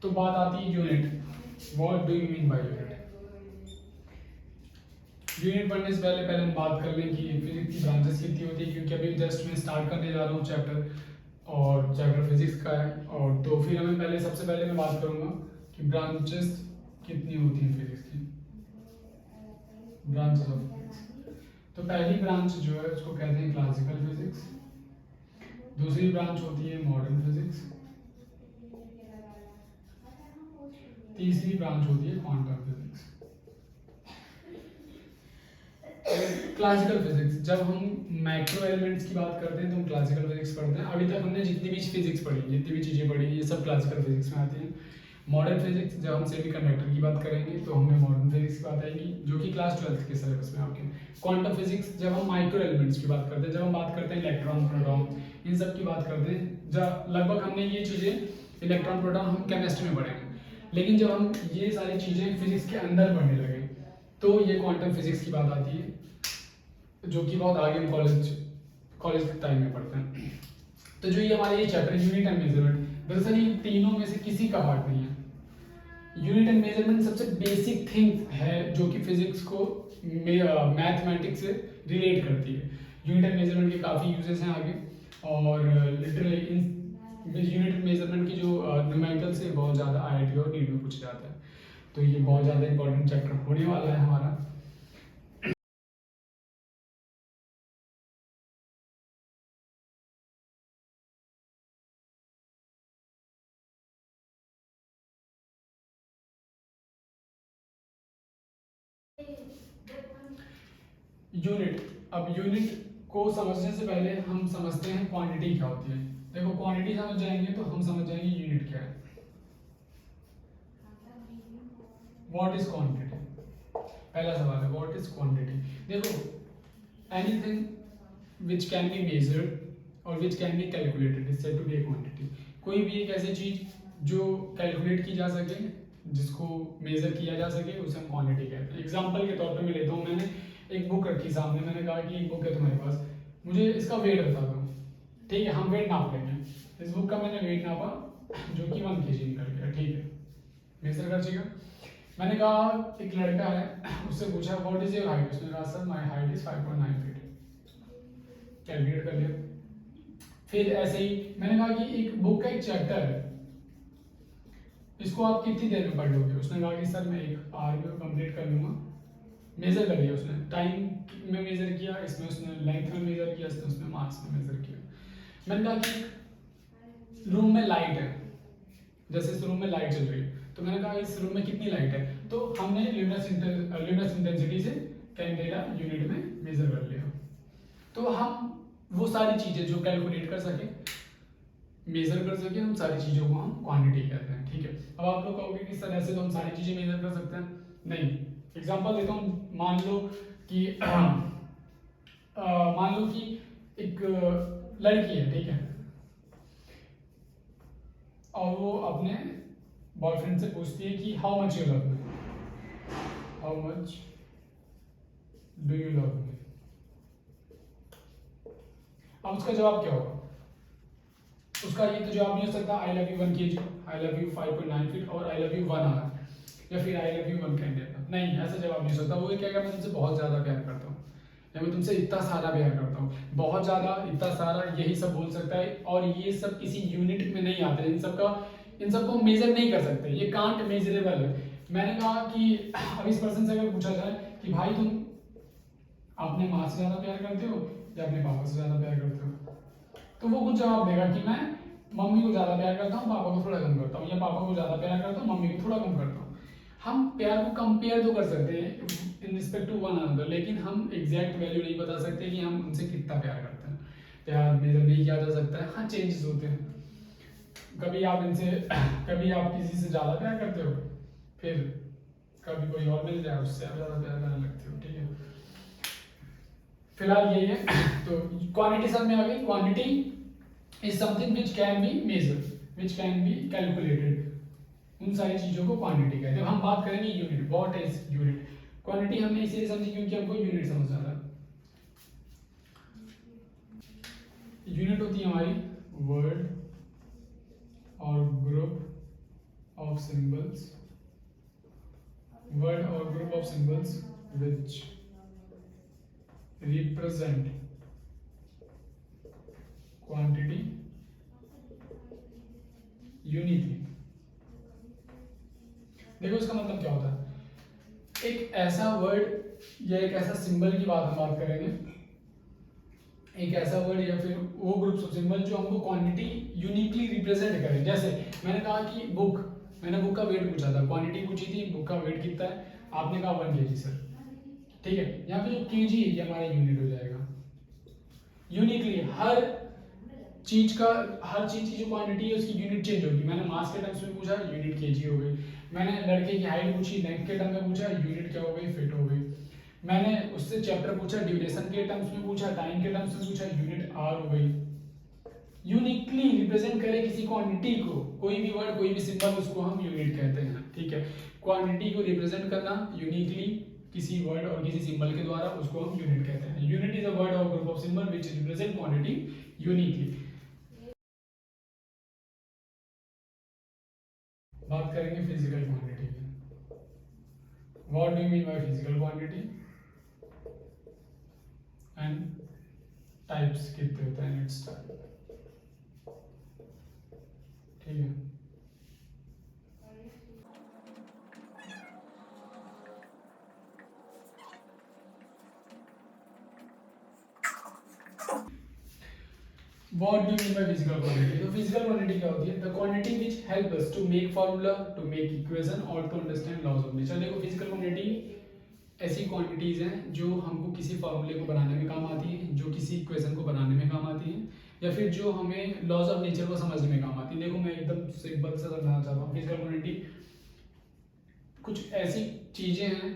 तो बात आती है unit. What do you mean by unit? Unit पढ़ने से पहले हम बात कर लें कि फिजिक्स की ब्रांचेस कितनी होती है, क्योंकि अभी जस्ट मैं स्टार्ट करने जा रहा हूँ चैप्टर, और चैप्टर फिजिक्स का है। और तो फिर हमें सबसे पहले मैं बात करूँगा कि ब्रांचेस कितनी होती हैं फिजिक्स की, ब्रांचेस ऑफ फिजिक्स। तो पहली ब्रांच जो है उसको कहते हैं क्लासिकल फिजिक्स, दूसरी ब्रांच होती है मॉडर्न फिजिक्स, तीसरी ब्रांच होती है क्वांटम फिजिक्स। क्लासिकल फिजिक्स, जब हम मैक्रो एलिमेंट्स की बात करते हैं तो हम क्लासिकल फिजिक्स पढ़ते हैं। अभी तक हमने जितनी भी फिजिक्स पढ़ी, जितनी भी चीज़ें पढ़ी, ये सब क्लासिकल फिजिक्स में आती हैं। मॉडर्न फिजिक्स, जब हम सेमीकंडक्टर की बात करेंगे तो हमें मॉडर्न फिजिक्स की बात आएगी, जो कि क्लास 12th के सिलेबस में आपके। क्वांटम फिजिक्स, जब हम माइक्रो एलिमेंट्स की बात करते हैं, जब हम बात करते हैं इलेक्ट्रॉन, प्रोटॉन, इन सब की बात करते हैं, जब लगभग हमने ये चीज़ें इलेक्ट्रॉन, प्रोटॉन हम केमिस्ट्री में पढ़ेंगे। लेकिन जब हम ये सारी चीज़ें फिजिक्स के अंदर पढ़ने लगे तो ये क्वांटम फिजिक्स की बात आती है, जो कि बहुत आगे हम कॉलेज के टाइम में पढ़ते हैं। तो जो ये हमारे ये चैप्टर यूनिट एंड मेजरमेंट, दरअसल ये तीनों में से किसी का पार्ट नहीं है। यूनिट एंड मेजरमेंट सबसे बेसिक थिंग है जो कि फिजिक्स को मैथमेटिक्स से रिलेट करती है। यूनिट एंड मेजरमेंट के काफ़ी यूजेस हैं आगे, और लिटरली इन यूनिट मेजरमेंट की जो न्यूमेरिकल्स है बहुत ज़्यादा IIT और नीट में पूछा जाता है। तो ये बहुत ज़्यादा इंपॉर्टेंट चैप्टर होने वाला है हमारा। यूनिट, अब यूनिट को समझने से पहले हम समझते हैं क्वांटिटी क्या होती है। देखो, क्वांटिटी समझ जाएंगे तो हम समझ जाएंगे यूनिट क्या है। What is quantity? पहला सवाल है व्हाट इज क्वांटिटी। देखो, anything which can be measured और which can be calculated is said to be a quantity. कोई भी एक ऐसी चीज जो कैलकुलेट की जा सके, जिसको मेजर किया जा सके, उसे हम क्वांटिटी कहते हैं। एग्जांपल के तौर पे मैं लेता हूँ, मैंने एक बुक रखी सामने, मैंने कहा कि एक बुक है तुम्हारे पास, मुझे इसका वेट बता दो। ठीक है, हम वेट नाप लेंगे। इस बुक का मैंने वेट नापा जो कि 1 kg निकल गया। ठीक है, मेजर कर चुका। मैंने कहा एक लड़का है, उससे पूछा व्हाट इज योर हाइट, उसने कहा sir my height is 5.9 feet. Calculate कर लिया। फिर ऐसे ही मैंने कहा कि एक बुक का एक चैप्टर है, इसको आप कितनी देर में पढ़ लोगे। उसने कहा कि सर मैं 1 आवर में कंप्लीट कर लूँगा। मेजर कर लिया उसने, टाइम में मेजर किया, इसमें उसने लेंथ में मेजर किया, इसमें उसने मार्क्स में मेजर किया। मैंने कहा कि रूम में लाइट है, जैसे इस रूम में लाइट चल रही है, तो मैंने कहा इस रूम में कितनी लाइट है, तो हमने ल्यूमिनस इंटेंसिटी से कैंडेला यूनिट में मेजर कर लिया। तो हम वो सारी चीज़ें जो कैलकुलेट कर सके, मेजर कर सके, हम सारी चीज़ों को हम क्वांटिटी कहते हैं। ठीक है, अब आप लोग कहोगे कि सर ऐसे तो हम सारी चीज़ें मेजर कर सकते हैं। नहीं, एग्जांपल देता हूँ। मान लो कि एक लड़की है, ठीक है, और वो अपने बॉयफ्रेंड से पूछती है कि how much you love me, how much do you love me. अब उसका जवाब क्या होगा? उसका ये तो जवाब नहीं हो सकता I love you 1 kg, I love you 5.9 feet, और आई लव यू 1 आवर, या फिर आई लव यू 1 कैंडल। नहीं, ऐसा जवाब नहीं हो सकता। वो क्या, मैं तुमसे बहुत ज़्यादा प्यार करता हूँ, या मैं तुमसे इतना सारा प्यार करता हूँ। बहुत ज़्यादा, इतना सारा, यही सब बोल सकता है। और ये सब किसी यूनिट में नहीं आते, इन सबको मेजर नहीं कर सकते, ये कांट मेजरेबल है। मैंने कहा कि अब इस पर्सन से अगर पूछा जाए कि भाई तुम अपने माँ से ज़्यादा प्यार करते हो या अपने पापा से ज़्यादा प्यार करते हो, तो वो कुछ जवाब देगा कि मैं मम्मी को ज़्यादा प्यार करता हूँ, पापा को थोड़ा कम करता हूँ, या पापा को ज़्यादा प्यार करता हूँ, मम्मी को थोड़ा कम करता हूँ। हम प्यार को कंपेयर तो कर सकते हैं in respect to one another, लेकिन हम एग्जैक्ट वैल्यू नहीं बता सकते कि हम उनसे कितना प्यार करते हैं। प्यार मेजर नहीं किया जा सकता है। हाँ, चेंजेस होते हैं। कभी आप किसी से ज़्यादा प्यार करते हो, फिर कभी कोई और मिल जाए उससे आप ज़्यादा प्यार करने लगते हो। ठीक है, फिलहाल यही है। तो क्वांटिटी सब में आ गई। Quantity is something which can be measured, which can be calculated. उन सारी चीजों को क्वांटिटी कहते हैं। हम बात करेंगे unit, what is unit. Quantity हमने इसीलिए समझी क्योंकि हमको यूनिट समझना था। यूनिट होती है हमारी वर्ड और group of of symbols, word or group of symbols which represent quantity uniquely। देखो इसका मतलब क्या होता है, एक ऐसा वर्ड या एक ऐसा सिंबल की बात हम बात करेंगे, एक ऐसा वर्ड या फिर वो ग्रुप्स ऑफ सिंबल जो हमको क्वांटिटी यूनिकली रिप्रेजेंट करें। जैसे मैंने कहा कि बुक, मैंने बुक का वेट पूछा था, क्वांटिटी पूछी थी बुक का वेट कितना है, आपने कहा 1 kg सर, ठीक है। यहाँ पे जो kg है ये हमारा यूनिट हो जाएगा। यूनिकली हर चीज की जो क्वांटिटी है उसकी यूनिट चेंज होगी। मैंने मास के टर्म्स में पूछा, यूनिट kg हो गई। मैंने लड़के की हाइट पूछी, लेंथ के टर्म में पूछा, यूनिट क्या हो गई, फीट हो गई। मैंने उससे चैप्टर पूछा, ड्यूरेशन के टर्म्स में पूछा, टाइम के टर्म्स में पूछा, यूनिट आर हो गई। यूनिकली रिप्रेजेंट करे किसी क्वांटिटी को, कोई भी वर्ड कोई भी सिंबल, उसको हम यूनिट कहते हैं, ठीक है। क्वांटिटी को रिप्रेजेंट करना यूनिकली किसी वर्ड और किसी सिंबल के द्वारा, उसको हम यूनिट कहते हैं। यूनिट इज अ वर्ड और group of symbol which represent quantity uniquely. बात करेंगे फिजिकल क्वांटिटी की। What do you mean by physical quantity and types कितने होते हैं इट्स टाइप, ठीक है। What do you mean by physical quantity? तो physical quantity क्या होती है? The quantity which help us to make formula, to make equation or to understand laws of nature। देखो physical quantity ऐसी क्वांटिटीज हैं जो हमको किसी फॉर्मूले को बनाने में काम आती हैं, जो किसी इक्वेशन को बनाने में काम आती हैं, या फिर जो हमें लॉज ऑफ नेचर को समझने में काम आती है। देखो मैं एकदम सिंपल से समझाना चाहता हूँ। फिजिकल क्वांटिटी कुछ ऐसी चीजें हैं,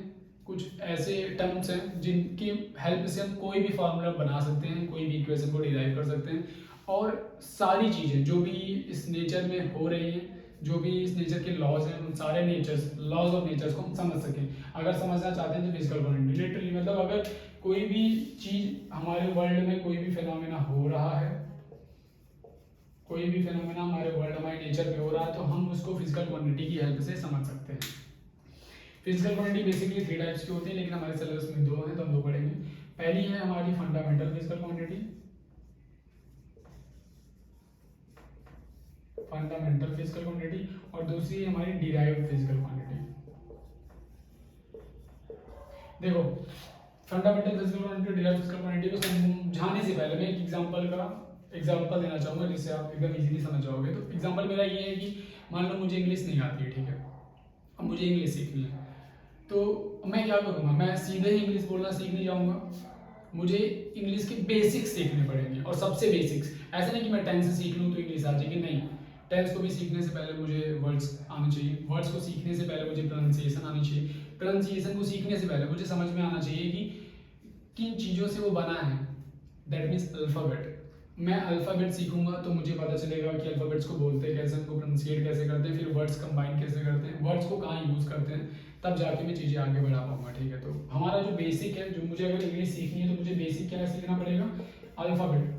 कुछ ऐसे टर्म्स हैं जिनकी हेल्प से हम कोई भी फार्मूला बना सकते हैं, कोई भी इक्वेशन को डिराइव कर सकते हैं, और सारी चीजें जो भी इस नेचर में हो रही हैं, जो भी इस नेचर के लॉज हैं, उन सारे नेचर्स, लॉज ऑफ नेचर्स को हम समझ सकें। अगर समझना चाहते हैं तो फिजिकल क्वांटिटी लिटरली मतलब अगर कोई भी चीज हमारे वर्ल्ड में, कोई भी फिनोमेना हो रहा है, कोई भी फिनोमेना हमारे वर्ल्ड, हमारे नेचर में हो रहा है, तो हम उसको फिजिकल क्वांटिटी की हेल्प से समझ सकते हैं। फिजिकल क्वांटिटी बेसिकली 3 टाइप्स की होती है, लेकिन हमारे सिलेबस में 2 हैं तो हम 2 पढ़ेंगे। पहली है हमारी fundamental physical quantity, fundamental physical quantity, और दूसरी है हमारी डिराइव्ड फिजिकल क्वांटिटी। देखो fundamental physical quantity, derived physical quantity को समझाने से पहले मैं एक एग्जांपल देना चाहूंगा जिससे आप एकदम इजीली समझ जाओगे। तो एग्जांपल मेरा ये है कि मान लो मुझे इंग्लिश नहीं आती है, ठीक है, अब मुझे इंग्लिश सीखनी है, तो मैं क्या करूँगा, मैं सीधे ही इंग्लिश बोलना सीख नहीं जाऊँगा, मुझे इंग्लिश के बेसिक्स सीखने पड़ेंगे, और सबसे बेसिक्स। ऐसा नहीं कि मैं टेंस सीख लूँ तो इंग्लिश आ जाएगी, नहीं। टेंस को भी सीखने से पहले मुझे वर्ड्स आने चाहिए, वर्ड्स को सीखने से पहले मुझे प्रोनाउंसिएशन आनी चाहिए, प्रोनाउंसिएशन को सीखने से पहले मुझे समझ में आना चाहिए कि किन चीज़ों से वो बना है, दैट मीन्स अल्फ़ाबेट। मैं अल्फ़ाबेट सीखूंगा तो मुझे पता चलेगा कि अल्फ़ाबेट्स को बोलते कैसे, उनको प्रोनाउंसिएट कैसे करते हैं, फिर वर्ड्स कंबाइन कैसे करते हैं, वर्ड्स को कहाँ यूज़ करते हैं, तब जाके मैं चीज़ें आगे बढ़ा पाऊंगा, ठीक है। तो हमारा जो बेसिक है, जो मुझे अगर इंग्लिश सीखनी है तो मुझे बेसिक क्या सीखना पड़ेगा, अल्फ़ाबेट,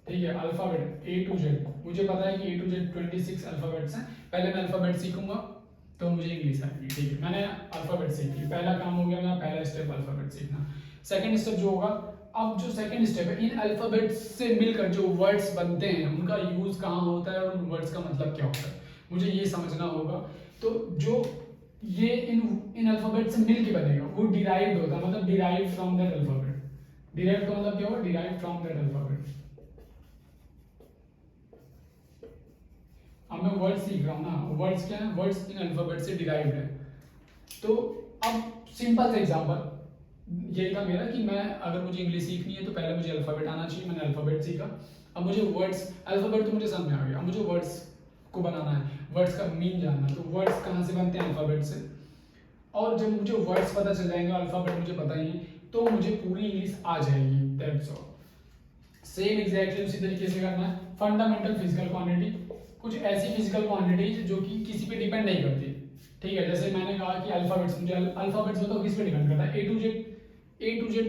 ठीक है। अल्फ़ाबेट A to Z, मुझे पता है कि A to Z 26 अल्फ़ाबेट्स हैं। पहले मैं अल्फ़ाबेट सीखूंगा तो मुझे इंग्लिश आएगी, ठीक है। मैंने अल्फ़ाबेट सीख ली, पहला काम हो गया मेरा, पहला स्टेप अल्फ़ाबेट सीखना। सेकंड स्टेप जो होगा, अब जो सेकंड स्टेप है, इन अल्फ़ाबेट्स से मिलकर जो वर्ड्स बनते हैं उनका यूज़ कहाँ होता है और उन वर्ड्स का मतलब क्या होता है, मुझे ये समझना होगा। तो जो ये इन अल्फ़ाबेट से मिल के बनेगा वो डिराइव्ड होता है, मतलब derive from that alphabet. Derive का मतलब क्या होगा, डिराइव फ्रॉम दैट अल्फ़ाबेट। अब मैं वर्ड्स सीख रहा हूँ ना, वर्ड्स क्या है, वर्ड्स इन अल्फ़ाबेट से डिराइव्ड है। तो अब सिंपल सा एग्जांपल यही था मेरा कि मैं अगर मुझे इंग्लिश सीखनी है तो पहले मुझे अल्फ़ाबेट आना चाहिए, मैंने अल्फ़ाबेट सीखा। अब मुझे वर्ड्स, अल्फ़ाबेट तो मुझे समझ में आ गया, अब मुझे वर्ड्स को बनाना है, वर्ड्स का मीन जानना है। तो वर्ड्स कहाँ से बनते हैं, अल्फ़ाबेट से। और जब मुझे वर्ड्स पता चल जाएंगे, अल्फ़ाबेट मुझे पता ही है, तो मुझे पूरी इंग्लिश आ जाएगी, दैट्स ऑल। सेम एग्जैक्टली उसी तरीके से करना है। फंडामेंटल फिजिकल क्वांटिटी, कुछ ऐसी फिजिकल क्वांटिटीज जो कि किसी पे डिपेंड नहीं करती, ठीक है। जैसे मैंने कहा कि अल्फ़ाबेट्स, मुझे अल्फ़ाबेट्स बताओ किस पे डिपेंड करता है, ए टू जेड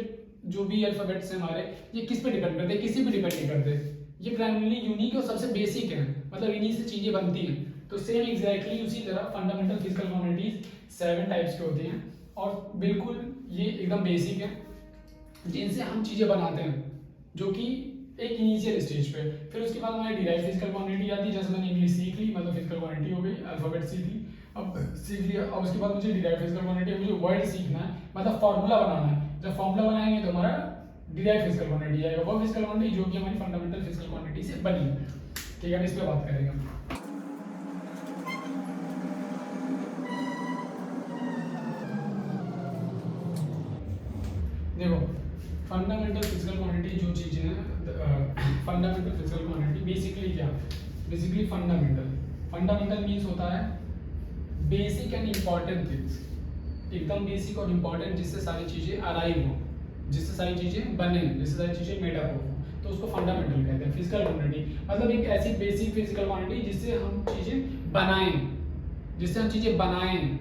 जो भी अल्फ़ाबेट्स हैं हमारे, ये किस पे डिपेंड करते हैं, किसी पे डिपेंड नहीं करते। ये प्राइमरीली यूनिक और सबसे बेसिक है, मतलब इन्हीं से चीज़ें बनती हैं। तो सेम एग्जैक्टली उसी तरह फंडामेंटल फिजिकल क्वांटिटीज 7 टाइप्स के होते हैं और बिल्कुल ये एकदम बेसिक है जिनसे हम चीज़ें बनाते हैं, जो कि एक इनिशियल स्टेज पे। फिर उसके बाद हमारी डिराइव फिजिकल क्वांटिटी आती है, जैसे मैंने इंग्लिश सीख ली, मतलब फिजिकल क्वांटिटी हो गई, अल्फाबेट सीख ली, अब सीख लिया। अब उसके बाद मुझे डिराइव फिजिकल क्वांटिटी, मुझे वर्ड सीखना है, मतलब फॉर्मूला बनाना है। जब फॉर्मूला बनाएंगे तो हमारा डिराइव फिजिकल क्वांटिटी आएगा, वो फिजिकल क्वांटिटी जो कि हमारी फंडामेंटल फिजिकल क्वांटिटी से बनी है। ठीक है, इस पर बात करेंगे हम। देखो फंडामेंटल फिजिकल क्वांटिटी जो चीज़ है, फंडामेंटल फिजिकल क्वांटिटी बेसिकली क्या, बेसिकली फंडामेंटल मीन्स होता है बेसिक एंड इम्पॉर्टेंट थिंग्स, एकदम बेसिक और इम्पॉर्टेंट, जिससे सारी चीज़ें अराइव हो, जिससे सारी चीज़ें बने, जिससे सारी चीज़ें मेडअप हो, तो उसको फंडामेंटल कहते हैं। फिजिकल क्वांटिटी मतलब एक ऐसी बेसिक फिजिकल क्वांटिटी जिससे हम चीज़ें बनाएं, जिससे हम चीज़ें बनाएं,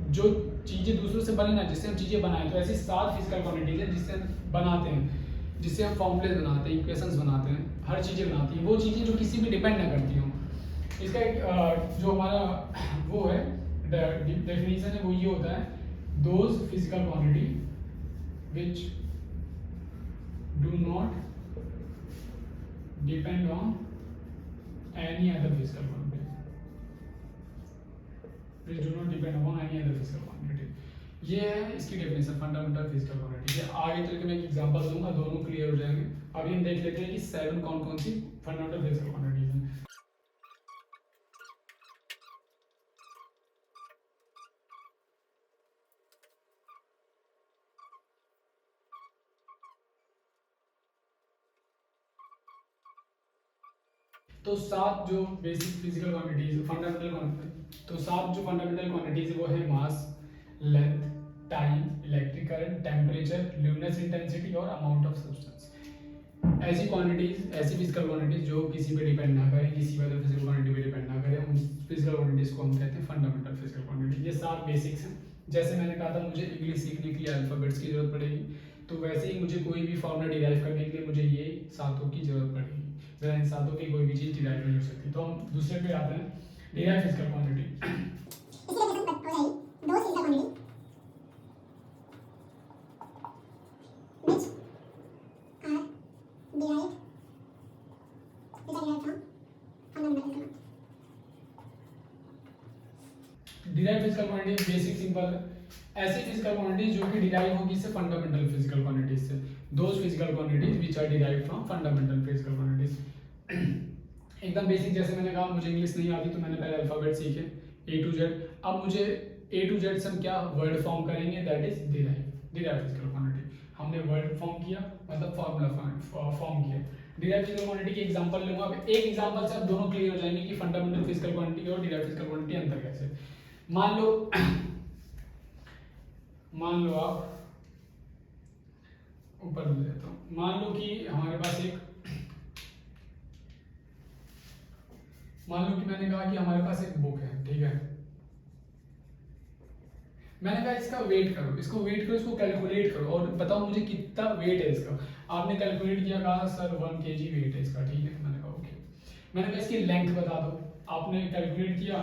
जो चीज़ें दूसरों से बने ना, जिससे हम चीज़ें बनाएं। तो ऐसी 7 फिजिकल क्वांटिटीज हैं जिससे हम बनाते हैं, जिससे हम फॉर्मूले बनाते हैं, इक्वेशंस बनाते हैं, हर चीज़ें बनाती हैं, वो चीज़ें जो किसी भी डिपेंड ना करती हों। इसका एक जो हमारा वो है डेफिनेशन है, वो ये होता है, those physical quantity which do not depend on any other physical quantity, which do not depend upon any other physical quantity। ये है इसकी डेफिनेशन फंडामेंटल फिजिकल क्वांटिटी। ये आगे चल के मैं एक एग्जांपल दूंगा, दोनों क्लियर हो जाएंगे। अभी हम देख लेते हैं कि 7 कौन कौन सी फंडामेंटल फिजिकल क्वांटिटीज हैं। तो 7 जो basic physical quantities fundamental quantity, तो 7 जो फंडामेंटल क्वांटिटीज है वो है mass, length, time, electric current, temperature, luminous intensity और अमाउंट ऑफ सब्सटेंस। ऐसी क्वांटिटीज, ऐसी फिजिकल क्वांटिटीज जो किसी पे डिपेंड ना करें, किसी अदर फिजिकल क्वांटिटी पे डिपेंड ना करें, उन फिजिकल क्वांटिटीज को हम कहते हैं फंडामेंटल फिजिकल क्वांटिटी। ये 7 बेसिक्स हैं। जैसे मैंने कहा था मुझे इंग्लिश सीखने के लिए अल्फाबेट्स की जरूरत पड़ेगी, तो वैसे ही मुझे कोई भी फॉर्मूला डिराइव करने के लिए मुझे ये 7 की जरूरत पड़ेगी, बिना इन 7 की कोई भी चीज़ डिराइव नहीं हो सकती। तो हम दूसरे पे आते हैं, derive physical quantity. Derive physical quantity basic simple है, ऐसी फिजिकल क्वांटिटीज जो कि डिराइव होगी से फंडामेंटल फिजिकल क्वांटिटीज से, those physical quantities which are derived from fundamental physical quantities. एकदम बेसिक, जैसे मैंने कहा मुझे इंग्लिश नहीं आती तो मैंने पहले अल्फाबेट सीखे A to Z। अब मुझे A to Z से हम क्या वर्ड फॉर्म करेंगे, that is derive physical quantity. हमने वर्ड फॉर्म किया, मतलब फार्मूला फॉर्म किया। डिराइव फिजिकल क्वांटिटी के एग्जांपल लूंगा, अब एक एग्जांपल से अब दोनों क्लियर हो जाएंगे कि फंडामेंटल फिजिकल क्वांटिटी और डिराइव फिजिकल क्वांटिटी अंतर कैसे। मान लो आप ऊपर ले लेता हूं, मान लो कि हमारे पास मान लो कि मैंने कहा कि हमारे पास एक बुक है, ठीक है। मैंने कहा इसका वेट करो, इसको कैलकुलेट करो और बताओ मुझे कितना वेट है इसका। आपने कैलकुलेट किया, कहा सर 1 kg वेट है इसका, ठीक है। मैंने कहा ओके। मैंने कहा इसकी लेंथ बता दो, आपने कैलकुलेट किया,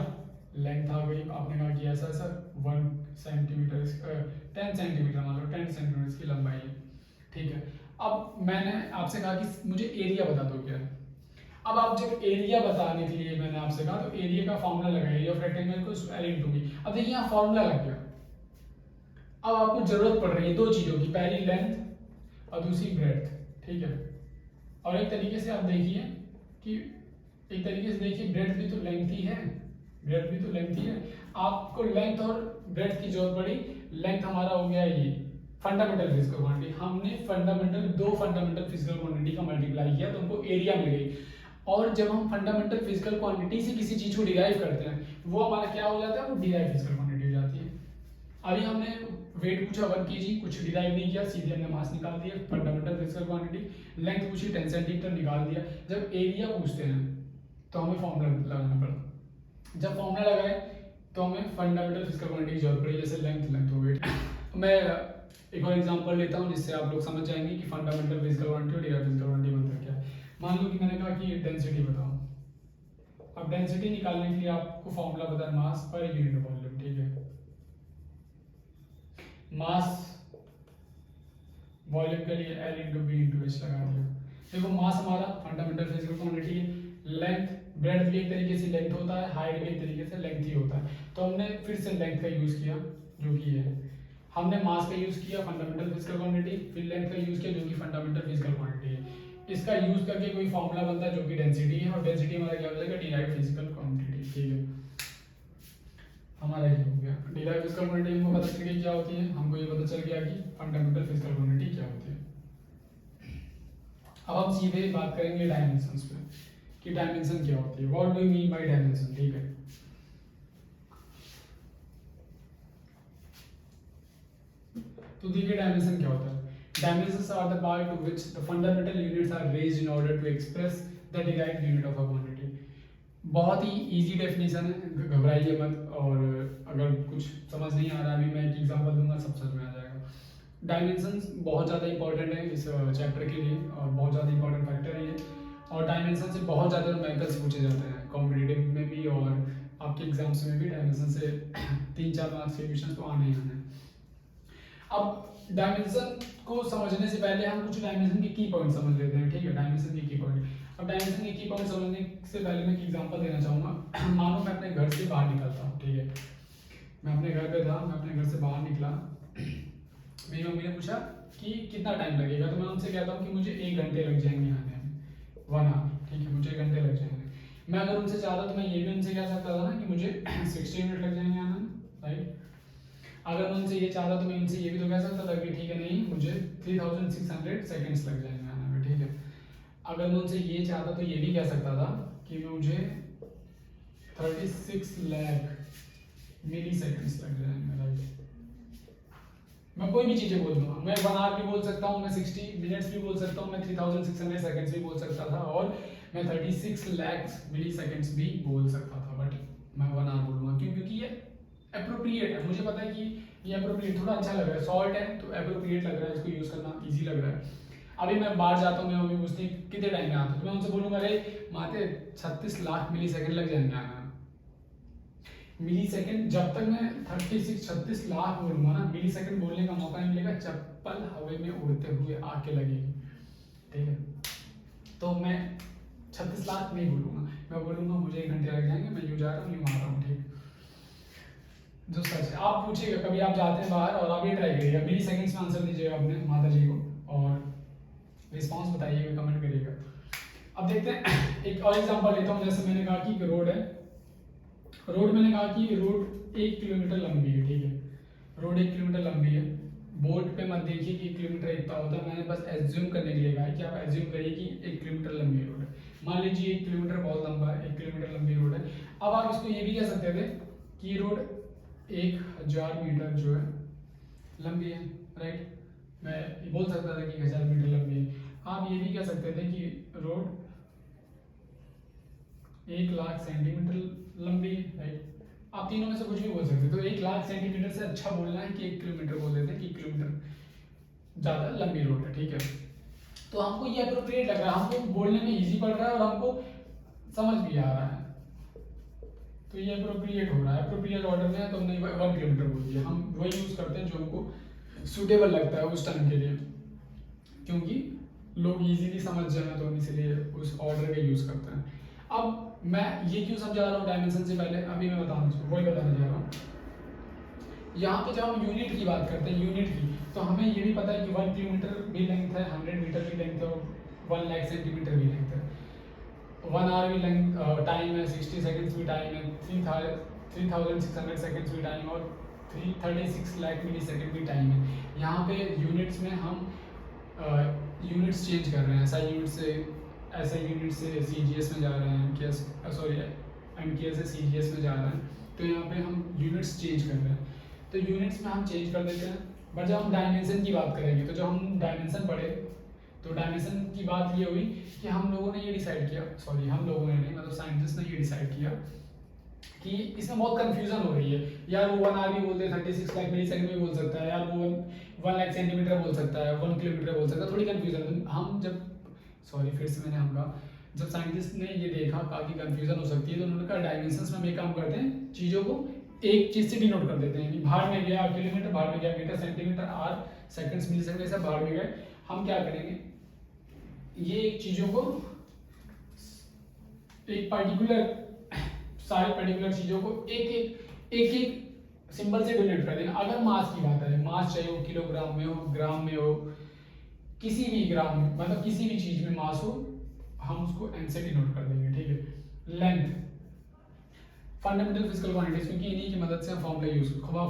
लेंथ आ गई, आपने कहा कि ऐसा सर 1 सेंटीमीटर, 10 सेंटीमीटर, मान लो 10 सेंटीमीटर इसकी लंबाई है, ठीक है। अब मैंने आपसे कहा कि मुझे एरिया बता दो क्या है। अब आप जब एरिया बताने के लिए मैंने आपसे कहा, तो एरिया का फॉर्मूला लगा, एरिया ऑफ रेक्टेंगल को L into B। अब देखिए यहाँ फॉर्मूला लग गया। अब आपको जरूरत पड़ रही है 2 चीजों की, पहली लेंथ और दूसरी ब्रेड्थ, ठीक है। और एक तरीके से आप देखिए कि ब्रेड्थ भी तो लेंथ ही है, आपको लेंथ और ब्रेड्थ की जरूरत पड़ी। लेंथ हमारा हो गया ये फंडामेंटल फिजिकल क्वांटिटी, हमने दो फंडामेंटल फिजिकल क्वांटिटी का मल्टीप्लाई किया तो हमको एरिया मिल गई। और जब हम फंडामेंटल फिजिकल क्वांटिटी से किसी चीज को डिराइव करते हैं, वो हमारा क्या हो जाता है, वो डिराइव फिजिकल क्वांटिटी हो जाती है। अभी हमने वेट पूछा 1 kg, कुछ डिराइव नहीं किया, सीधे हमने मास निकाल दिया, फंडामेंटल फिजिकल क्वांटिटी। लेंथ पूछी 10 सेंटीमीटर, निकाल दिया। जब एरिया पूछते हैं तो हमें फॉर्मूला लगाना पड़ता। जब फॉर्मूला लगाए तो हमें फंडामेंटल फिजिकल क्वांटिटी की जरूरत पड़ी, जैसे लेंथ हो वेट। मैं एक और एग्जांपल लेता हूँ जिससे आप लोग समझ जाएंगे कि फंडामेंटल फिजिकल क्वांटिटी और डिराइव फिजिकल क्वांटिटी में अंतर क्या है। मान लो कि मैंने कहा कि डेंसिटी बताओ, अब डेंसिटी निकालने के लिए आपको फॉर्मूला पता है, मास पर यूनिट वॉल्यूम, ठीक है। मास वॉल्यूम के लिए L into B into H लगा दिया। देखो मास हमारा फंडामेंटल फिजिकल क्वांटिटी है, लेंथ ब्रेड्थ भी एक तरीके से लेंथ होता है, हाइट भी एक तरीके से लेंथ ही होता है। तो हमने फिर से लेंथ का यूज किया जो कि है, हमने मास का यूज किया फंडामेंटल फिजिकल क्वांटिटी, फिर लेंथ का यूज किया जो कि फंडामेंटल फिजिकल क्वांटिटी है। इसका यूज करके कोई फॉर्मूला बनता है जो कि डेंसिटी है, और डेंसिटी हमारा क्या हो जाएगा, डिराइव्ड फिजिकल क्वांटिटी, ठीक है। हमारा ये हो गया डिराइव्ड फिजिकल क्वांटिटी, हमको पता चल गया क्या होती है, हमको ये पता चल गया कि फंडामेंटल फिजिकल क्वांटिटी क्या होती है। अब हम सीधे बात करेंगे डायमेंशंस पे कि डायमेंशन क्या होती है, what do you mean by dimension, ठीक है। तो देखिए डायमेंशन क्या होता है। Dimensions are the part to which the fundamental units are raised in order to express the derived unit of a quantity. बहुत ही इजी डेफिनेशन है, घबराइए मत, और अगर कुछ समझ नहीं आ रहा अभी मैं एक एग्जांपल दूंगा सब समझ में आ जाएगा। डायमेंशंस बहुत ज़्यादा इंपॉर्टेंट है इस चैप्टर के लिए, और बहुत ज़्यादा इंपॉर्टेंट फैक्टर है ये, और डायमेंशन से बहुत ज़्यादा न्यूमेरिकल्स पूछे जाते हैं कॉम्पिटिटिव में भी, और आपके एग्जाम्स में भी डायमेंशन से 3-4 मार्क्स के क्वेश्चन तो आने ही आने हैं। अब डायमेंशन को समझने से पहले हम कुछ डायमेंशन के की पॉइंट समझ लेते हैं, ठीक है। डायमेंशन के की पॉइंट, अब डायमेंशन के की पॉइंट समझने से पहले मैं एक एग्जांपल देना चाहूँगा। मानो मैं अपने घर से बाहर निकलता हूँ, ठीक है। मैं अपने घर पे था, मैं अपने घर से बाहर निकला, मेरी मम्मी ने पूछा कि कितना टाइम लगेगा, तो मैं उनसे कहता हूँ कि मुझे 1 घंटे लग जाएंगे आने में, 1 आवर, ठीक है, मुझे 1 घंटे लग जाएंगे। मैं अगर उनसे चाहता तो मैं ये भी उनसे कह सकता था ना कि मुझे 60 मिनट लग जाएंगे आने में, राइट। अगर मैं उनसे ये चाहता तो मैं उनसे ये भी तो कह सकता था कि ठीक है नहीं मुझे 3600 सेकंड्स लग जाएंगे आने में, ठीक है। अगर मैं उनसे ये चाहता तो ये भी कह सकता था कि मुझे 36 लाख मिली सेकंड्स लग जाएंगे, राइट। मैं कोई भी चीज़ें बोल दूंगा, मैं 1 आवर भी बोल सकता हूँ, मैं 60 मिनट्स भी बोल सकता हूँ, मैं 3600 सेकंड्स भी बोल सकता था, और मैं 36 लाख मिली सेकंड्स भी बोल सकता था, बट मैं 1 आवर बोलूँगा। क्यों? क्योंकि ये एप्रोप्रिएट है, मुझे पता है कि ये एप्रोप्रिएट थोड़ा अच्छा लग रहा है, शॉर्ट है तो एप्रोप्रिएट लग रहा है, इसको यूज़ करना इजी लग रहा है। अभी मैं बाहर जाता हूँ, मैं मम्मी पूछती कितने टाइम में आता, तो मैं उनसे बोलूँगा अरे माते 36 लाख मिली सेकेंड लग जाएंगे आना। मिली सेकेंड, जब तक मैं 36 लाख बोलूँगा ना, मिली सेकेंड बोलने का मौका नहीं मिलेगा, चप्पल हवा में उड़ते हुए आके लगेगी, ठीक है। तो मैं 36 लाख नहीं बोलूँगा, मैं बोलूँगा मुझे 1 घंटे लग जाएंगे, मैं यूँ जा रहा हूँ यूँ आ रहा हूँ, ठीक। जो सच है, आप पूछिएगा कभी आप जाते हैं बाहर और आप ये ट्राई करिएगा, मिली सेकंड्स में आंसर दीजिएगा अपने माता जी को, और रिस्पांस बताइएगा, कमेंट करिएगा। अब देखते हैं एक और एग्जांपल लेता हूँ। जैसे मैंने कहा कि रोड है, रोड मैंने कहा कि रोड 1 किलोमीटर लंबी है, ठीक है। रोड 1 किलोमीटर लंबी है, बोर्ड पे मत देखिए कि 1 किलोमीटर इतना होता है, मैंने बस एज्यूम करने के लिए कहा है कि आप एज्यूम करिए कि 1 किलोमीटर लंबी रोड है। मान लीजिए 1 किलोमीटर बहुत लंबा है, 1 किलोमीटर लंबी रोड है। अब आप इसको ये भी कह सकते थे कि रोड 1000 मीटर जो है लंबी है, राइट। मैं बोल सकता था कि 1000 मीटर लंबी है। आप ये भी कह सकते थे कि रोड 1 लाख सेंटीमीटर लंबी है, राइट। आप तीनों में से कुछ भी बोल सकते हैं। तो 1 लाख सेंटीमीटर से अच्छा बोलना है कि 1 किलोमीटर बोल देते हैं कि 1 किलोमीटर ज़्यादा लंबी रोड है, ठीक है। तो हमको ये अप्रोप्रिएट लग रहा है, हमको बोलने में इजी पड़ रहा है और हमको समझ भी आ रहा है, तो ये अप्रोप्रिएट हो रहा है। अप्रोप्रिएट ऑर्डर में है तो हमने 1 किलोमीटर बोल दिया। हम वही यूज़ करते हैं जो हमको सूटेबल लगता है उस टाइम के लिए, क्योंकि लोग इजीली समझ जाए तो हम इसलिए उस ऑर्डर का यूज़ करते हैं। अब मैं ये क्यों समझा रहा हूँ डायमेंशन से पहले, अभी मैं वही बताने जा रहा हूँ। यहाँ पे जब हम यूनिट की बात करते हैं, यूनिट की, तो हमें ये भी पता है कि 1 किलोमीटर भी लेंथ है, 100 मीटर भी लेंथ है, और 1 लाख सेंटीमीटर भी लेंथ है। 1 आवर भी लेंथ टाइम है, 60 सेकंड्स भी टाइम है, 3600 सेकंड्स भी टाइम, और 36 लाख मिली सेकंड भी टाइम है। यहाँ पे यूनिट्स में हम यूनिट्स चेंज कर रहे हैं, ऐसा यूनिट से सीजीएस में जा रहे हैं, एमकेएस से सीजीएस में जा रहे हैं, तो यहाँ पे हम यूनिट्स चेंज कर रहे हैं। तो यूनिट्स में हम चेंज कर देते हैं। बट जब हम डायमेंशन की बात करेंगे, तो जब हम डायमेंशन पढ़े तो डायमेंशन की बात ये हुई कि हम लोगों ने ये डिसाइड किया, हम लोगों ने नहीं, मतलब साइंटिस्ट ने ये डिसाइड किया कि इसमें बहुत कंफ्यूजन हो रही है। यार वो 1 आवर भी बोलते हैं, 36 लाख मिली सेकंड भी बोल सकता है, यार वो 1 लाख सेंटीमीटर बोल सकता है, 1 किलोमीटर बोल सकता है, थोड़ी कंफ्यूजन। हम जब फिर से मैंने हम कहा, जब साइंटिस्ट ने ये देखा, काफ़ी कंफ्यूजन हो सकती है, तो उन्होंने कहा डायमेंशंस में हम एक काम करते हैं, चीज़ों को एक चीज़ से डिनोट कर देते हैं। भार में गया किलोमीटर, भार में गया मीटर, सेंटीमीटर, आर, सेकंड्स, मिली सेकंड, ऐसा भार में गए। हम क्या करेंगे, ये एक चीज़ों को एक पर्टिकुलर, सारी पर्टिकुलर चीज़ों को एक सिंबल से डिनोट कर देंगे। अगर मास की बात है, मास चाहे वो किलोग्राम में हो, ग्राम में हो, किसी भी ग्राम में, मतलब किसी भी चीज़ में मास हो, हम उसको एन से डिनोट कर देंगे, ठीक है। लेंथ, फंडामेंटल फिजिकल क्वांटिटीज, क्योंकि इन्हीं की मदद से हम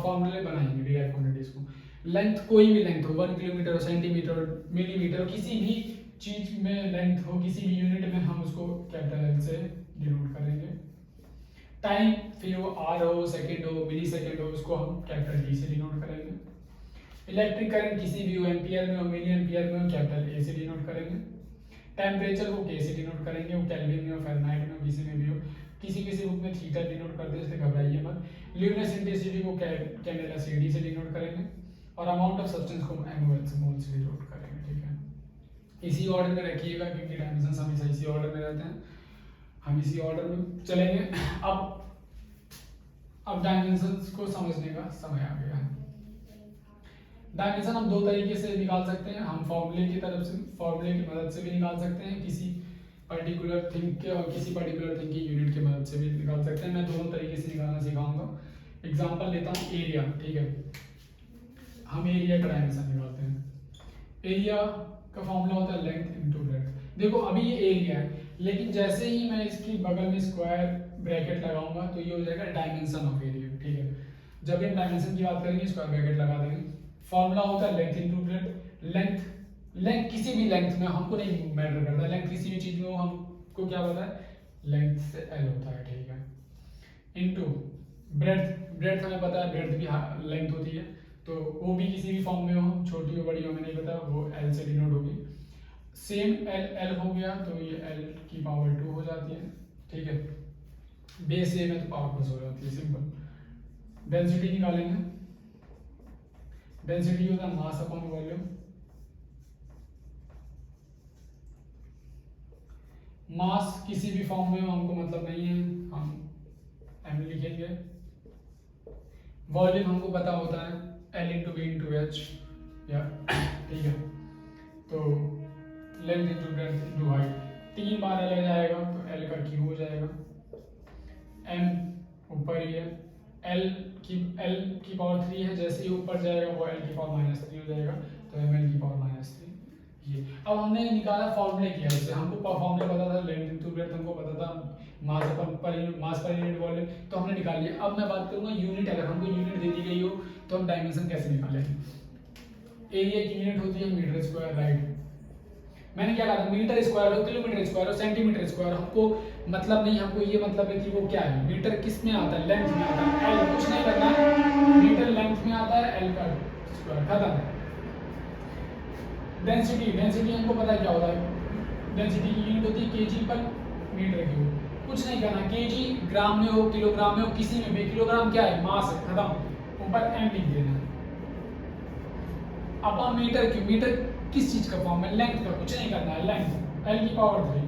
फॉर्मूले बनाएंगे डिराइव क्वांटिटीज को। लेंथ, कोई भी लेंथ हो, 1 किलोमीटर हो, सेंटीमीटर, मिलीमीटर, किसी भी चीज में लेंथ हो, किसी भी यूनिट में हम उसको कैपिटल एल से डिनोट करेंगे। टाइम, फिर वो आर हो, सेकेंड हो, मिली सेकेंड हो, उसको हम कैपिटल डी से डिनोट करेंगे। इलेक्ट्रिक करंट किसी भी हो, एम्पियर में हो, मिली एम्पियर में हो, कैपिटल ए से डिनोट करेंगे। टेम्परेचर को के से डिनोट करेंगे, वो केल्विन में हो, फ़ारेनहाइट में हो, किसी में भी हो। किसी किसी बुक में थीटा डिनोट करते हैं, इसलिए घबराइए मत। ल्यूमिनस इंटेंसिटी को कैंडेला सीडी से डिनोट करेंगे, और अमाउंट ऑफ सब्सटेंस को एमओएल से मोल से डिनोट करेंगे, ठीक है। इसी ऑर्डर में रखिएगा, क्योंकि डायमेंशंस हमेशा इसी ऑर्डर में रहते हैं, हम इसी ऑर्डर में चलेंगे। अब डायमेंशंस को समझने का समय आ गया है। डायमेंशन हम दो तरीके से निकाल सकते हैं, हम फॉर्मूले की मदद से भी निकाल सकते हैं, किसी पर्टिकुलर थिंग के और किसी पर्टिकुलर थिंग की यूनिट की मदद से भी निकाल सकते हैं। मैं दोनों तरीके से निकालना सिखाऊंगा। एग्जांपल लेता हूँ एरिया, ठीक है। हम एरिया का डायमेंशन निकालते हैं। एरिया का फॉर्मूला होता है लेंथ इनटू ब्रेड्थ। देखो अभी ये एरिया है, लेकिन जैसे ही मैं इसकी बगल में स्क्वायर ब्रैकेट लगाऊंगा तो ये हो जाएगा डायमेंशन ऑफ एरिया, ठीक है। जब हम डायमेंशन की बात करेंगे, स्क्वायर ब्रैकेट लगा देंगे। फॉर्मूला होता है लेंथ इनटू ब्रेड्थ। लेंथ किसी भी लेंथ में हमको नहीं मैटर करता, लेंथ किसी भी चीज में हो, हमको क्या पता है, लेंथ से एल होता है, ठीक है। इनटू ब्रेड्थ हमें पता है, ब्रेड्थ भी लेंथ होती है, तो वो भी किसी भी फॉर्म में हो, छोटी हो बड़ी हो हमें नहीं पता, वो एल से डिनोट होगी। सेम एल हो गया तो ये एल की पावर 2 हो जाती है, ठीक है। बेस ए में तो पावर प्लस हो जाती है, सिंपल। डेंसिटी निकालेंगे, डेंसिटी होता है मास अपॉन वॉल्यूम। मास किसी भी फॉर्म में हमको मतलब नहीं है, हम एम लिखेंगे। वॉल्यूम हमको पता होता है L into B into H, या ठीक है। तो length into breadth into height, 3 बार एल आ जाएगा तो एल का क्यूब हो जाएगा। एम ऊपर ही है, एल की पावर 3 है, जैसे ही ऊपर जाएगा वो एल की पावर -3 हो जाएगा, तो एम एल की पावर -3 ये। अब हमने निकाला फॉर्मूले किया, इससे हमको फॉर्मूला पता था, लेंथ इनटू ब्रेड्थ हमको पता था, मास पर यूनिट वॉल्यूम तो हमने निकाल लिया। अब मैं बात करूंगा यूनिट, अगर हमको यूनिट दे दी गई हो तो हम डायमेंशन कैसे निकालेंगे। एरिया की यूनिट होती है मीटर स्क्वायर, राइट। मैंने क्या कहा था, मीटर स्क्वायर हो, किलोमीटर स्क्वायर हो, सेंटीमीटर स्क्वायर, हमको मतलब नहीं, हमको ये मतलब है कि वो क्या है, मीटर किस में आता है, लेंथ में आता है, एल कुछ नहीं करना है, मीटर लेंथ में आता है, एल का स्क्वायर, खत्म। डेंसिटी हमको पता है क्या होता है, डेंसिटी की यूनिट होती है केजी पर मीटर क्यूब। कुछ नहीं करना, केजी ग्राम में हो, किलोग्राम में हो, किसी में भी, किलोग्राम क्या है, मास है, खत्म। ऊपर एम लिख देना अपॉन मीटर क्यूब। मीटर किस चीज का फॉर्म है, लेंथ का, कुछ नहीं करना है, लेंथ एल की पावर 3,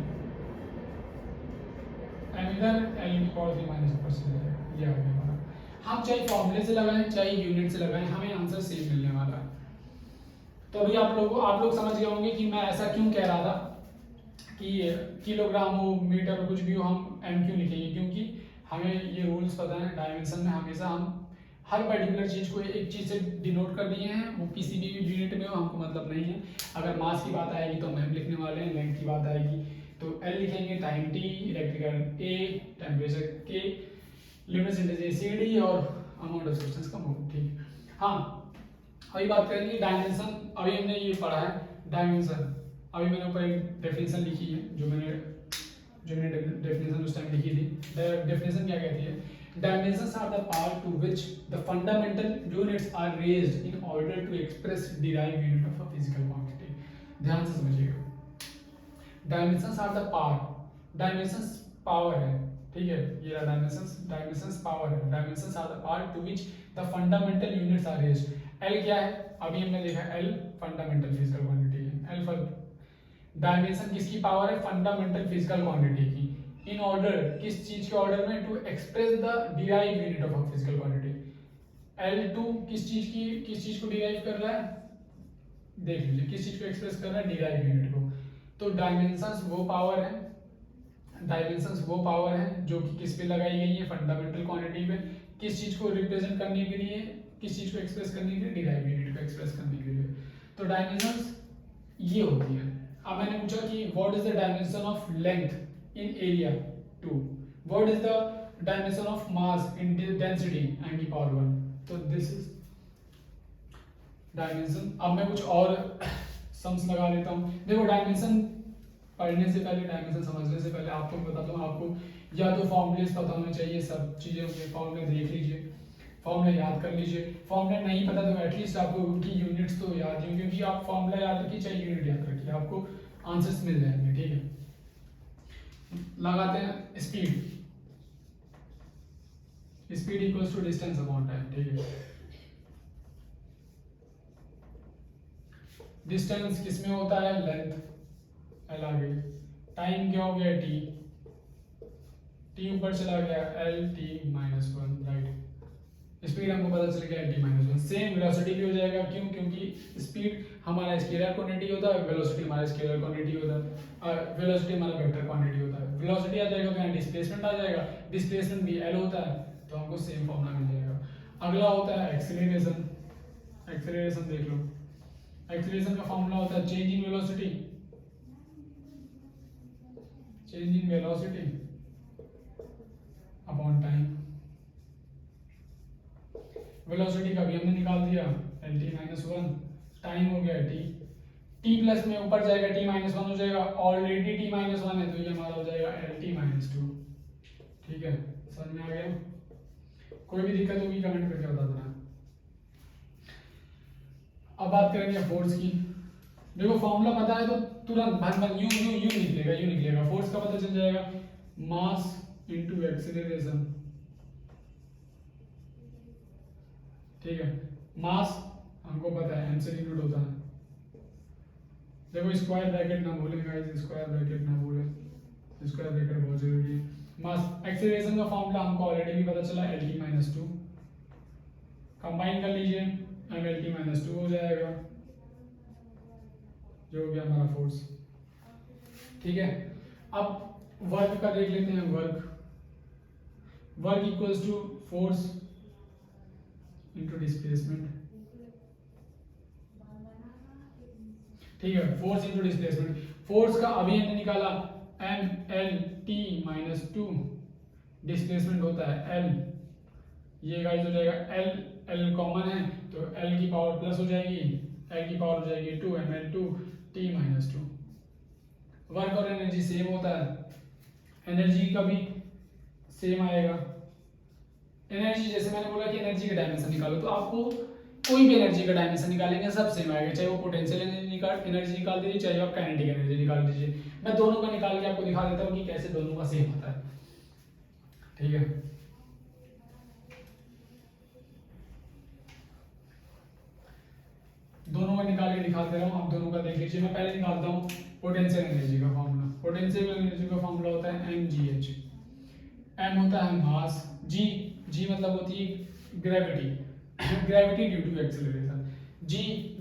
एम इधर एल की पावर 3 माइनस ऊपर से जाएगा, ये आ गया हमारा। हम चाहे फॉर्मूले से लगाएं चाहे यूनिट से लगाएं, हमें आंसर सेम मिलने वाला है। तो अभी आप लोग समझ गए होंगे कि मैं ऐसा क्यों कह रहा था कि किलोग्राम हो, मीटर हो, कुछ भी हो, हम एम क्यों लिखेंगे, क्योंकि हमें ये रूल्स पता है, डायमेंशन में हमेशा हम हर पर्टिकुलर चीज को एक चीज से डिनोट कर दिए हैं, वो किसी भी यूनिट में हो हमको मतलब नहीं है। अगर मास की बात आएगी तो हम एम लिखने वाले हैं, लेंथ की बात आएगी तो एल लिखेंगे, टाइम टी, इलेक्ट्रिक करंट ए, टेम्परेचर के, लिमिट इंटेंसिटी सी डी, और अमाउंट ऑफ सब्सटेंस का मोल, ठीक है। हाँ, अभी बात करेंगे डायमेंशन। अभी हमने ये पढ़ा है डायमेंशन, अभी मैंने ऊपर एक डेफिनेशन लिखी है, जो मैंने डेफिनेशन उस टाइम लिखी थी। डेफिनेशन क्या कहती है, dimensions are the power to which the fundamental units are raised in order to express derived unit of a physical quantity। ध्यान से समझिएगा, dimensions are the power, dimensions power है, ठीक है। ये रहा dimensions power है, dimensions are the power to which the fundamental units are raised। L क्या है, अभी हमने देखा L फंडामेंटल फिजिकल क्वांटिटी है, L डायमेंशन किसकी पावर है? फंडामेंटल फिजिकल क्वांटिटी की। इन ऑर्डर, किस चीज के ऑर्डर में? To express the derive unit of physical quantity. L2 किस चीज को डिराइव कर रहा है? देख लीजिए किस चीज को एक्सप्रेस कर रहा है? डिराइव यूनिट को। तो डायमेंशंस वो पावर है, डायमेंशंस वो पावर है जो कि किस पे लगाई गई है? फंडामेंटल क्वांटिटी पे। किस चीज को रिप्रेजेंट करने के लिए? किस चीज को एक्सप्रेस करने के लिए? डिराइव यूनिट को एक्सप्रेस करने के लिए। तो डायमेंशंस ये होती है। अब मैंने पूछा कि what is the dimension of length in area 2, what is the dimension of mass in density n की पावर 1। तो दिस इज डायमेंशन। अब मैं कुछ और सम्स लगा लेता हूं। देखो डायमेंशन पढ़ने से पहले, डायमेंशन समझने से पहले आपको मैं बताता हूं, आपको या तो फॉर्मूलेस पता होने चाहिए, सब चीजें होंगे, फॉर्मूले देख लीजिए, फॉर्मूला याद कर लीजिए। फॉर्मूला नहीं पता तो एटलीस्ट आपको उनकी यूनिट्स तो याद ही, क्योंकि आप फॉर्मूला याद रखिए चाहे यूनिट याद रखिए, आपको आंसर्स मिल जाएंगे। ठीक है, लगाते हैं speed. Speed equals to distance upon time. ठीक है, डिस्टेंस किस में होता है? लेंथ, एल आ गई। टाइम क्या हो गया? टी, टी ऊपर चला गया, L T minus 1, right. Speed हमको पता चल गया टी माइनस 1। सेम वेलोसिटी भी हो जाएगा, क्यों? क्योंकि स्पीड हमारा स्केलर क्वांटिटी होता है, वेलोसिटी हमारा स्केलर क्वांटिटी होता है, वेलोसिटी हमारा वेक्टर क्वांटिटी होता है। वेलोसिटी आ जाएगा तो यहाँ डिस्प्लेसमेंट आ जाएगा, डिस्प्लेसमेंट भी एल होता है, तो हमको सेम फॉर्मूला मिल जाएगा। अगला होता है एक्सेलरेशन। एक्सेलरेशन देख लो, एक्सेलरेशन का फॉर्मूला होता है change in velocity, change in velocity upon time. Velocity का भी हमने निकाल दिया, एल टी माइनस 1, टाइम हो गया टी, टी प्लस में ऊपर जाएगा टी माइनस 1 हो जाएगा, ऑलरेडी टी माइनस 1 है तो ये हमारा हो जाएगा एल टी माइनस 2। ठीक है, समझ में आ गया? कोई भी दिक्कत होगी कमेंट करके बता देना। अब बात करेंगे फोर्स की। देखो फॉर्मूला पता है तो तुरंत भन भन यू यू यू निकलेगा, यू निकलेगा। फोर्स का पता चल जाएगा, मास इनटू एक्सेलरेशन। ठीक है, मास हमको पता है m से डिनोट होता है। देखो स्क्वायर ब्रैकेट ना भूलें गाइस, स्क्वायर ब्रैकेट ना भूलें, स्क्वायर ब्रैकेट बहुत जरूरी है। मास एक्सेलरेशन का फॉर्मूला हमको ऑलरेडी भी पता चला, lt माइनस 2। कंबाइन कर लीजिए, mlt माइनस 2 हो जाएगा, जो हो गया हमारा फोर्स। ठीक है, अब वर्क का देख लेते हैं। Work equals to force into displacement. ठीक है, फोर्स इनटू डिस्प्लेसमेंट। फोर्स का अभी हमने निकाला M L T minus 2, displacement होता है एल, ये गाइस हो जाएगा एल, एल कॉमन है तो एल की पावर प्लस हो जाएगी, एल की पावर हो जाएगी 2 M L 2 T minus 2। Work और एनर्जी सेम होता है, एनर्जी का भी सेम आएगा। एनर्जी जैसे मैंने बोला कि एनर्जी का डायमेंशन निकालो, तो आपको कोई भी एनर्जी का डायमेंशन निकालेंगे सब सेम आएगा, चाहे वो पोटेंशियल एनर्जी निकाल दीजिए, चाहे आप काइनेटिक एनर्जी निकाल दीजिए। मैं दोनों का निकाल के आपको दिखा देता हूँ कि कैसे दोनों का सेम होता है। ठीक है, दोनों का निकाल के दिखा दे रहा हूँ, आप दोनों का देख लीजिए। मैं पहले निकालता हूँ पोटेंशियल एनर्जी का फॉर्मूला। पोटेंशियल एनर्जी का फॉर्मूला होता है mgh। m होता है मास, g मतलब होती है gravity, gravity due to acceleration. g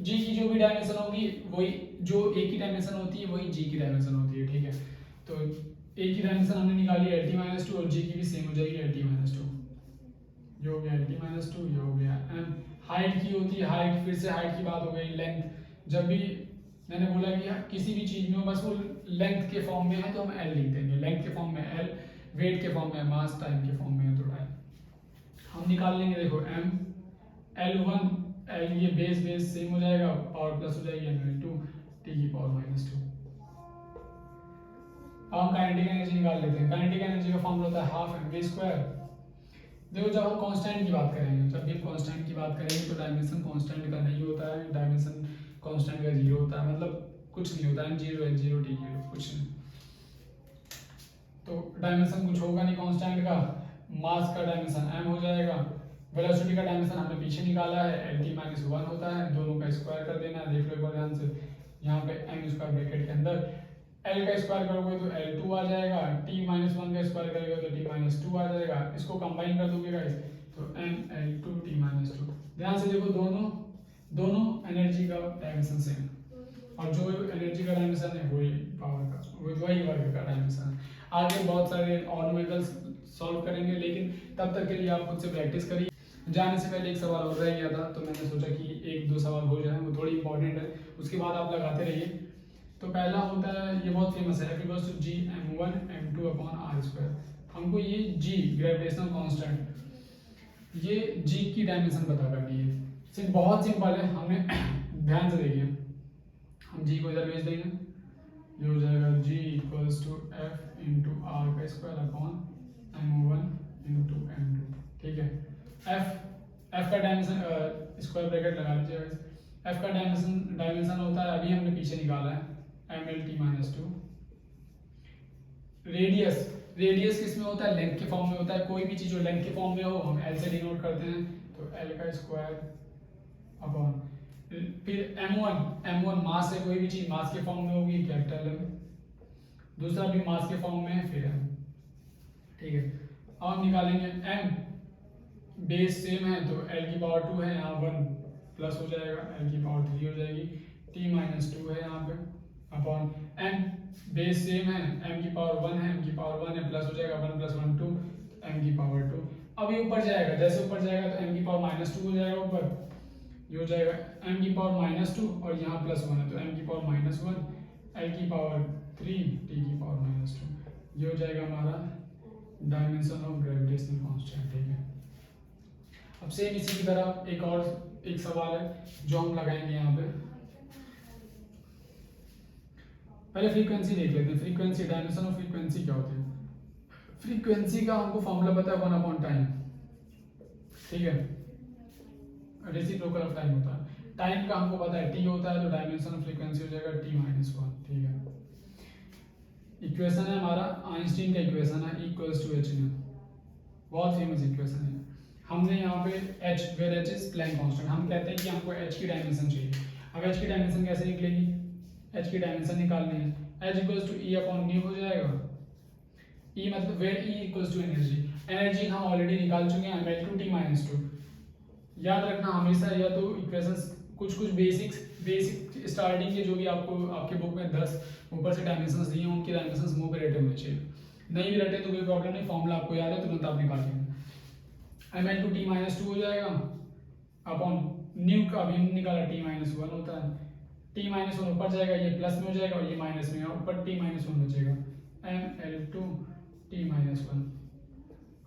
की जो भी डायमेंशन होगी वही, जो a की डायमेंशन होती है वही g की डायमेंशन होती है। ठीक है, तो a की डायमेंशन हमने निकाली lt माइनस 2 और g की भी सेम हो जाएगी lt माइनस 2, जो हो गया lt माइनस 2, ये हो गया m। हाइट की होती है, हाइट फिर से हाइट की बात हो गई। लेंथ, जब भी मैंने बोला कि किसी भी चीज में हो बस वो लेंथ के फॉर्म में है तो हम l लिख देंगे, लेंथ के फॉर्म में l, वेट के फॉर्म में मास, टाइम के फॉर्म में है तो टाइम। हम निकाल लेंगे, देखो m L1 L, ये बेस सेम हो जाएगा, पावर प्लस हो जाएगी ml2 t की पावर माइनस 2। अब हम काइनेटिक एनर्जी निकाल लेते हैं। काइनेटिक एनर्जी का फॉर्मूला होता है हाफ mv स्क्वायर। देखो जब हम कांस्टेंट की बात करेंगे, जब भी हम कांस्टेंट की बात करेंगे तो डायमेंशन कांस्टेंट का नहीं होता है, डायमेंशन कांस्टेंट का 0 होता है, मतलब कुछ नहीं होता है, m0 n0 t0 कुछ नहीं। तो डायमेंशन कुछ होगा नहीं कांस्टेंट का, मास का डायमेंशन m हो जाएगा, वेलोसिटी का डायमेंशन हमने पीछे निकाला है lt माइनस 1 होता है, दोनों का स्क्वायर कर देना है। देख लो एक बार ध्यान से, यहाँ पे m स्क्वायर ब्रैकेट के अंदर एल का स्क्वायर करोगे तो L2 आ जाएगा, t माइनस वन का स्क्वायर करोगे तो t माइनस टू आ जाएगा, इसको कंबाइन कर दोगे गाइस तो mL2 t माइनस टू। ध्यान से देखो दोनों एनर्जी का डायमेंशन सेम, और जो एनर्जी का डायमेंशन है वही पावर का वही वर्क का डायमेंशन है। आगे बहुत सारे और न्यूमेरिकल्स सॉल्व करेंगे, लेकिन तब तक के लिए आप खुद से प्रैक्टिस करिए। जाने से पहले एक सवाल और रह गया था, तो मैंने सोचा कि एक दो सवाल हो जाए, वो थोड़ी इंपॉर्टेंट है, उसके बाद आप लगाते रहिए। तो पहला होता है, ये बहुत फेमस है, F equals to G m1 m2 upon r square. हमको ये g ग्रेविटेशनल कांस्टेंट, ये g की डायमेंशन पता करनी है। सिर्फ बहुत सिंपल है, हमें ध्यान से देखिए, हम g को इधर भेज देंगे, ये हो जाएगा g equals to f into R का square upon m1 into m2। ठीक है, f का डायमेंशन स्क्वायर ब्रैकेट लगा लीजिए। f का डायमेंशन होता है, अभी हमने पीछे निकाला है, mlt माइनस टू। रेडियस किस में होता है? लेंथ के फॉर्म में होता है। कोई भी चीज जो लेंथ के फॉर्म में हो हम l से डिनोट करते हैं, तो l का स्क्वायर अपॉन फिर m1 मास है, कोई भी चीज मास के फॉर्म में होगी कैपिटल M, दूसरा भी मास के फॉर्म में है फिर m। ठीक है, अब हम निकालेंगे m, बेस सेम है तो l की पावर 2 है, यहाँ 1 प्लस हो जाएगा, l की पावर 3 हो जाएगी, t माइनस 2 है यहाँ पे अपॉन m, बेस सेम है, m की पावर 1 है, m की पावर 1 है, प्लस हो जाएगा 1 प्लस 1 2, m की पावर 2। अब ये ऊपर जाएगा, जैसे ऊपर जाएगा तो m की पावर माइनस 2 हो जाएगा ऊपर, ये हो जाएगा m की पावर माइनस 2 और यहाँ प्लस 1 है तो m की पावर माइनस 1, l की पावर 3, t की पावर माइनस 2। ये हो जाएगा हमारा डायमेंशन ऑफ ग्रेविटेशनल कांस्टेंट। ठीक है, अब सेम इसी की तरह एक सवाल है जो हम लगाएंगे यहाँ पे। पहले फ्रीक्वेंसी देख लेते हैं। फ्रीक्वेंसी, डायमेंशन ऑफ फ्रीक्वेंसी क्या होती है? फ्रीक्वेंसी का हमको फॉर्मूला पता है, 1 अपॉन टाइम। ठीक है, रेसिप्रोकल ऑफ टाइम होता है। टाइम का हमको पता है t होता है, तो डायमेंशन ऑफ फ्रीक्वेंसी हो जाएगा t माइनस 1। ठीक है, इक्वेशन है हमारा आइंस्टीन का इक्वेशन है, इक्वल्स टू h, बहुत फेमस इक्वेशन है। हमने यहाँ पे h, where h is Planck constant, हम कहते हैं कि हमको h की डायमेंशन चाहिए। अब h की डायमेंशन कैसे निकलेगी? h की डायमेंशन निकालनी है, h equals to e upon nu हो जाएगा। e मतलब where e equals to energy हम ऑलरेडी निकाल चुके हैं, mL2 t माइनस 2। याद रखना हमेशा, या तो इक्वेशंस कुछ बेसिक स्टार्टिंग के जो भी आपको आपके बुक में 10 ऊपर से डायमेंशंस दिए हैं, उनके डायमेंशंस मुंह पे रटे होने चाहिए। नहीं भी रटे तो कोई प्रॉब्लम नहीं, फॉर्मूला आपको याद है, तुरंत आप निकाल लेंगे। mL2 t माइनस 2 हो जाएगा अपॉन न्यू का भी निकाला, t माइनस 1 होता है, t माइनस 1 ऊपर जाएगा, ये प्लस में हो जाएगा और ये माइनस में, ऊपर t माइनस 1 बचेगा, mL2 t माइनस 1।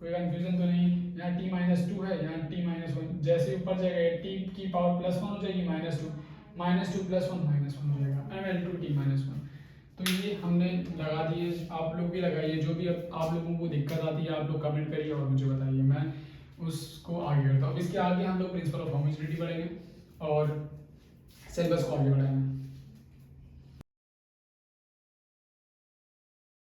कोई कंफ्यूजन तो नहीं? यहाँ t माइनस 2 है, यहाँ t माइनस 1, जैसे ऊपर जाएगा t की पावर प्लस 1 हो जाएगी, माइनस 2 प्लस 1 माइनस 1 हो जाएगा, mL2 t माइनस 1। तो ये हमने लगा दिए, आप लोग भी लगाइए। जो भी आप लोगों को दिक्कत आती है आप लोग कमेंट करिए और मुझे बताइए, मैं उसको आगे करता हूँ। इसके आगे हम लोग प्रिंसिपल ऑफ होमोजेनिटी पढ़ेंगे और सिलेबस को आगे बढ़ाएंगे।